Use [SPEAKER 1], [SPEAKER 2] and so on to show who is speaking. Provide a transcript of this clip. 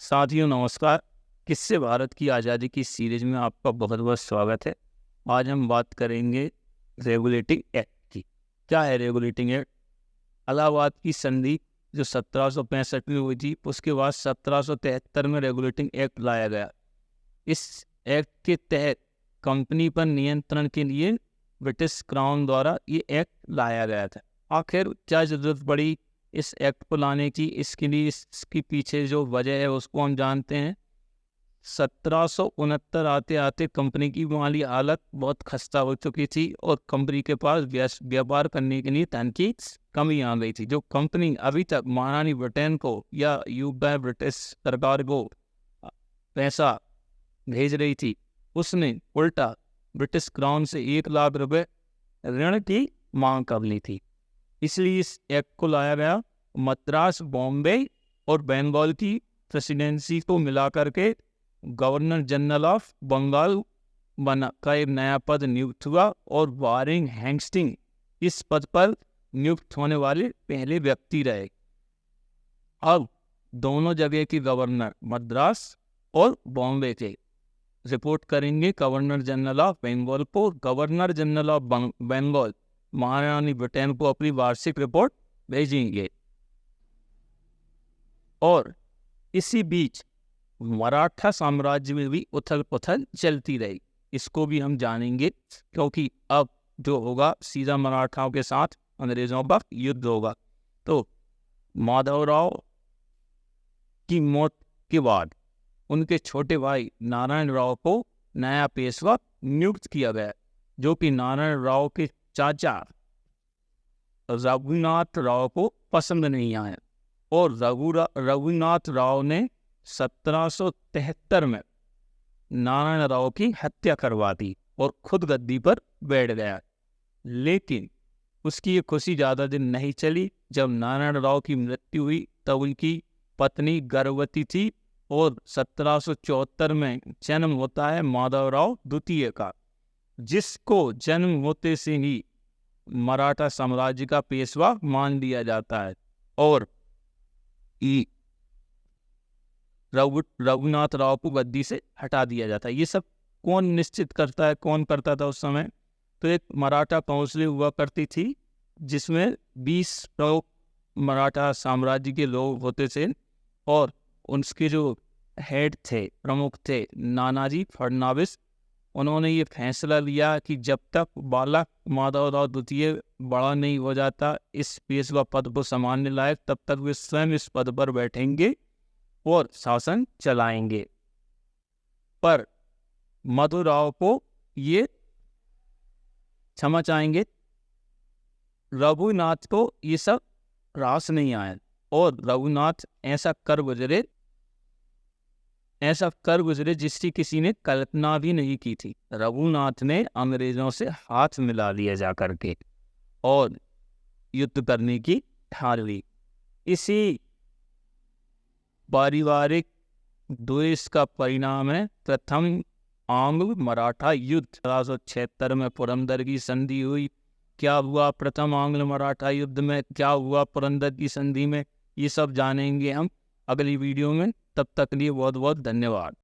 [SPEAKER 1] साथियों नमस्कार। किससे भारत की आज़ादी की सीरीज में आपका बहुत बहुत स्वागत है। आज हम बात करेंगे रेगुलेटिंग एक्ट की। क्या है रेगुलेटिंग एक्ट? इलाहाबाद की संधि जो 1765 में हुई थी, उसके बाद 1773 में रेगुलेटिंग एक्ट लाया गया। इस एक्ट के तहत कंपनी पर नियंत्रण के लिए ब्रिटिश क्राउन द्वारा ये एक्ट लाया गया था। आखिर क्या जरूरत पड़ी इस एक्ट को लाने की? इसके लिए इसके पीछे जो वजह है उसको हम जानते हैं। 1769 आते आते कंपनी की माली हालत बहुत खस्ता हो चुकी थी और कंपनी के पास व्यापार करने के लिए धन की कमी आ गई थी। जो कंपनी अभी तक महारानी ब्रिटेन को या यूके ब्रिटिश सरकार को पैसा भेज रही थी, उसने उल्टा ब्रिटिश क्राउन से 1 लाख रुपए ऋण की मांग कर ली थी। इसलिए इस एक्ट को लाया गया। मद्रास, बॉम्बे और बंगाल की प्रेसिडेंसी को मिला करके गवर्नर जनरल ऑफ बंगाल का एक नया पद नियुक्त हुआ और वारिंग हेस्टिंग इस पद पर नियुक्त होने वाले पहले व्यक्ति रहे। अब दोनों जगह के गवर्नर, मद्रास और बॉम्बे के, रिपोर्ट करेंगे गवर्नर जनरल ऑफ बंगाल को। गवर्नर जनरल ऑफ बंगाल महारानी ब्रिटेन को अपनी वार्षिक रिपोर्ट भेजेंगे। और इसी बीच मराठा साम्राज्य में भी उथल पुथल चलती रही। इसको भी हम जानेंगे, क्योंकि अब जो होगा सीधा मराठाओं के साथ अंग्रेजों का युद्ध होगा। तो माधवराव की मौत के बाद उनके छोटे भाई नारायण राव को नया पेशवा नियुक्त किया गया, जो कि नारायण राव के चाचा रघुनाथ राव को पसंद नहीं आया और रघुनाथ राव ने 1773 में नारायण राव की हत्या करवा दी और खुद गद्दी पर बैठ गया। लेकिन उसकी ये खुशी ज़्यादा दिन नहीं चली। जब नारायण राव की मृत्यु हुई तब उनकी पत्नी गर्भवती थी और 1774 में जन्म होता है माधवराव द्वितीय का, जिसको जन्म होते से ही मराठा साम्राज्य का पेशवा मान लिया जाता है और रघुनाथ राव को गद्दी से हटा दिया जाता है। ये सब कौन निश्चित करता है, कौन करता था उस समय? तो एक मराठा काउंसिल हुआ करती थी, जिसमें 20 प्रमुख मराठा साम्राज्य के लोग होते थे और उनके जो हेड थे, प्रमुख थे, नानाजी फडणवीस, उन्होंने ये फैसला लिया कि जब तक बालक माधवराव द्वितीय बड़ा नहीं हो जाता इस पेशवा पद को संभालने लायक, तब तक वे स्वयं इस पद पर बैठेंगे और शासन चलाएंगे। पर माधवराव को ये क्षमा चाहेंगे, रघुनाथ को ये सब रास नहीं आया और रघुनाथ ऐसा कर गुजरे जिसकी किसी ने कल्पना भी नहीं की थी। रघुनाथ ने अंग्रेजों से हाथ मिला लिया जा करके और युद्ध करने की ठान ली। इसी पारिवारिक द्वेष का परिणाम है प्रथम आंग्ल मराठा युद्ध। 1776 में पुरंदर की संधि हुई। क्या हुआ प्रथम आंग्ल मराठा युद्ध में, क्या हुआ पुरंदर की संधि में, ये सब जानेंगे हम अगली वीडियो में। तब तक के लिए बहुत बहुत धन्यवाद।